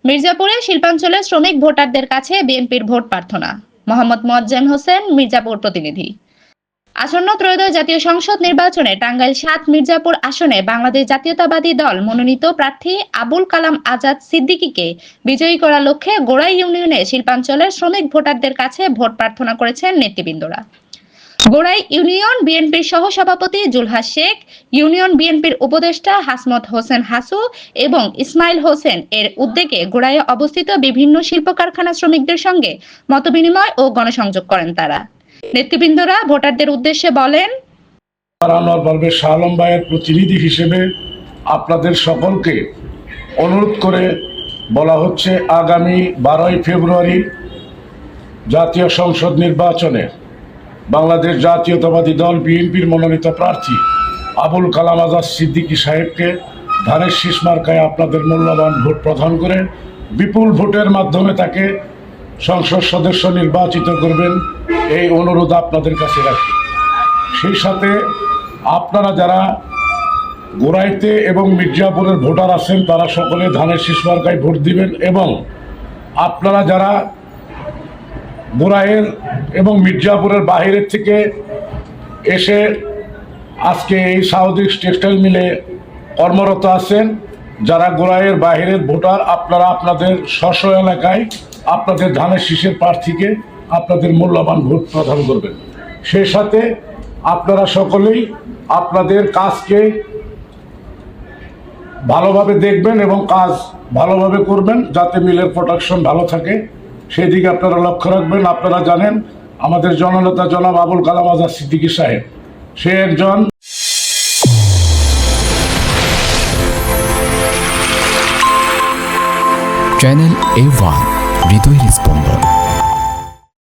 মির্জাপুরে শিল্পাঞ্চলের শ্রমিক ভোটারদের কাছে বিএনপির ভোট প্রার্থনা। মোহাম্মদ মোয়াজ্জেম হোসেন, মির্জাপুর প্রতিনিধি। আসন্ন ত্রয়োদশ জাতীয় সংসদ নির্বাচনে টাঙ্গাইল ৭ মির্জাপুর আসনে বাংলাদেশ জাতীয়তাবাদী দল মনোনীত প্রার্থী আবুল কালাম আজাদ সিদ্দিকীকে বিজয়ী করার লক্ষ্যে গোড়াই ইউনিয়নে শিল্পাঞ্চলের শ্রমিক ভোটারদের কাছে ভোট প্রার্থনা করেছেন নেতৃবৃন্দরা। গোড়াই ইউনিয়ন বিএনপির সহসভাপতি জুলহাস শেখ, ইউনিয়ন বিএনপির উপদেষ্টা হাসমত হোসেন হাসু এবং ইসমাইল হোসেন এর উদ্যোগে গোড়াইয়ে অবস্থিত বিভিন্ন শিল্প কারখানা শ্রমিকদের সঙ্গে মতবিনিময় ও গণসংযোগ করেন তারা। নেতৃবৃন্দরা ভোটারদের উদ্দেশ্যে বলেন, শাহ আলম ভাইয়ের প্রতিনিধি হিসেবে আপনাদের সকলকে অনুরোধ করে বলা হচ্ছে, আগামী 12ই ফেব্রুয়ারি জাতীয় সংসদ নির্বাচনে বাংলাদেশ জাতীয়তাবাদী দল বিএনপির মনোনীত প্রার্থী আবুল কালাম আজাদ সিদ্দিকী সাহেবকে ধানের শীষ মার্কায় আপনাদের মূল্যবান ভোট প্রদান করে বিপুল ভোটের মাধ্যমে তাকে সংসদ সদস্য নির্বাচিত করবেন, এই অনুরোধ আপনাদের কাছে রাখি। সেই সাথে আপনারা যারা গোড়াইতে এবং মির্জাপুরের ভোটার আছেন তারা সকলে ধানের শীষ মার্কায় ভোট দিবেন এবং আপনারা যারা গোড়াইয়ের এবং মির্জাপুরের বাহিরের থেকে এসে আজকে এই সাউদি টেক্সটাইল মিলে কর্মরত আছেন, যারা গোড়াইয়ের বাহিরের ভোটার, আপনারা আপনাদের স্ব এলাকায় আপনাদের ধানের শীষের প্রার্থীকে আপনাদের মূল্যবান ভোট প্রদান করবেন। সেই সাথে আপনারা সকলেই আপনাদের কাজকে ভালোভাবে দেখবেন এবং কাজ ভালোভাবে করবেন যাতে মিলের প্রোডাকশন ভালো থাকে, সেই দিকে আপনারা লক্ষ্য রাখবেন। আপনারা জানেন আমাদের জননেতা জনাব আবুল কালাম আজাদ সিদ্দিকী সাহেব, সে একজন চ্যানেল A1 হৃদয়ের স্পন্দন।